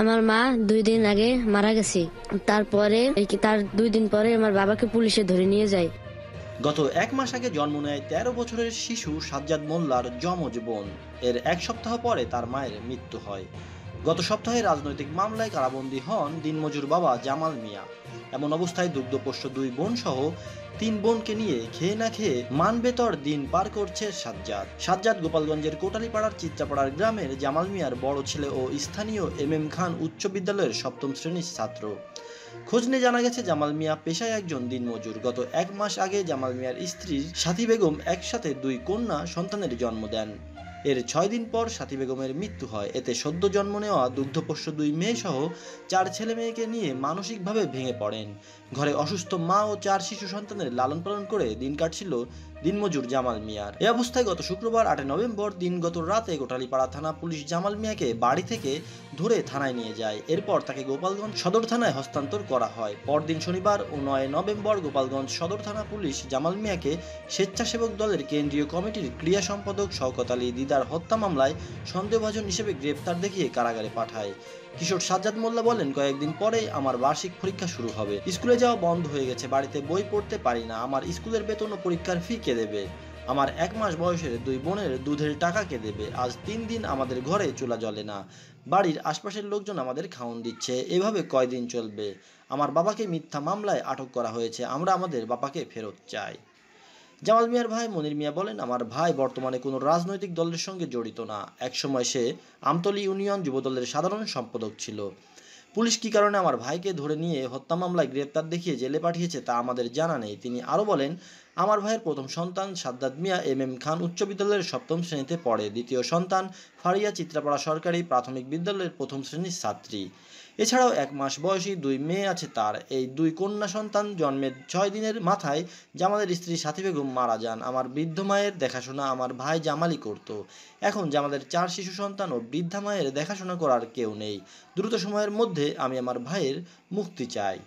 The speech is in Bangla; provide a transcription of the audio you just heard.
আমার মা 2 দিন আগে মারা গেছে। তারপরে তার 2 দিন পরে আমার বাবাকে পুলিশে ধরে নিয়ে যায়। গত 1 মাস আগে জন্ম নেয় 13 বছরের শিশু সাজ্জাদ মোল্লার যমজ বোন। এর 1 সপ্তাহ পরে তার মায়ের মৃত্যু হয়। গত সপ্তাহে রাজনৈতিক মামলায় কারাবন্দী হন দিনমজুর বাবা জামাল মিয়া। এমন অবস্থায় দুগ্ধপোষ্য 2 বোন সহ 3 বোনকে নিয়ে খেয়ে না খেয়ে মানবেতর দিন পার করছে সাজ্জাদ গোপালগঞ্জের কোটালীপাড়ার চিত্রাপাড়ার গ্রামের জামাল মিয়ার বড় ছেলে ও স্থানীয় MM খান উচ্চ বিদ্যালয়ের 7ম শ্রেণীর ছাত্র। খোঁজ নিয়ে জানা গেছে জামাল মিয়া পেশায় একজন দিনমজুর। গত 1 মাস আগে জামাল মিয়ার স্ত্রী সাথী বেগম একসাথে 2 কন্যা সন্তানের জন্ম দেন। এর 6 দিন পর সাথী বেগমের মৃত্যু হয়। এতে সদ্য জন্ম নেওয়া দুগ্ধপোষ্য 2 মেয়ে সহ 4 ছেলে মেয়েকে নিয়ে মানসিকভাবে ভেঙে পড়েন। ঘরে অসুস্থ মা ও 4 শিশু সন্তানের লালন পালন করে দিন কাটছিল দিনমজুর জামাল মিয়ার। এ অবস্থায় গত শুক্রবার 8 নভেম্বর দিনগত রাতে কোটালীপাড়া থানা পুলিশ জামাল মিয়াকে বাড়ি থেকে ধরে থানায় নিয়ে যায়। এরপর তাকে গোপালগঞ্জ সদর থানায় হস্তান্তর করা হয়। পরদিন শনিবার ও 9 নভেম্বর গোপালগঞ্জ সদর থানা পুলিশ জামাল মিয়াকে স্বেচ্ছাসেবক দলের কেন্দ্রীয় কমিটির ক্রিয়া সম্পাদক শওকত আলী দিদার হত্যা মামলায় সন্দেহভাজন হিসেবে গ্রেপ্তার দেখিয়ে কারাগারে পাঠায়। কিশোর সাজ্জাদ মোল্লা বলেন, কয়েকদিন পরেই আমার বার্ষিক পরীক্ষা শুরু হবে। স্কুলে যাওয়া বন্ধ হয়ে গেছে, বাড়িতে বই পড়তে পারি না। আমার স্কুলের বেতন ও পরীক্ষার ফি কে দেবে? আমার 1 মাস বয়সের 2 বোনের দুধের টাকা কে দেবে? আজ 3 দিন আমাদের ঘরে চুলা জ্বলে না। বাড়ির আশপাশের লোকজন আমাদের খাওন দিচ্ছে। এভাবে কয়দিন চলবে? আমার বাবাকে মিথ্যা মামলায় আটক করা হয়েছে। আমরা আমাদের বাবাকে ফেরত চাই। জামাল মিয়ার ভাই মনির মিয়া বলেন, আমার ভাই বর্তমানে কোনো রাজনৈতিক দলের সঙ্গে জড়িত না। একসময় সে আমতলী ইউনিয়ন যুবদলের সাধারণ সম্পাদক ছিল। পুলিশ কী কারণে আমার ভাইকে ধরে নিয়ে হত্যা মামলায় গ্রেপ্তার দেখিয়ে জেলে পাঠিয়েছে তা আমাদের জানা নেই। তিনি আরও বলেন, আমার ভাইয়ের প্রথম সন্তান সাজ্জাদ মিয়া MM খান উচ্চ বিদ্যালয়ের 7ম শ্রেণীতে পড়ে। দ্বিতীয় সন্তান ফারিয়া চিত্রাপাড়া সরকারি প্রাথমিক বিদ্যালয়ের 1ম শ্রেণীর ছাত্রী। এছাড়াও 1 মাস বয়সী 2 মেয়ে আছে তার। এই 2 কন্যা সন্তান জন্মের 6 দিনের মাথায় জামালের স্ত্রী সাথী বেগম মারা যান। আমার বৃদ্ধ মায়ের দেখাশোনা আমার ভাই জামালই করত। এখন জামালের 4 শিশু সন্তান ও বৃদ্ধা মায়ের দেখাশোনা করার কেউ নেই। দ্রুত সময়ের মধ্যে আমি আমার ভাইয়ের মুক্তি চাই।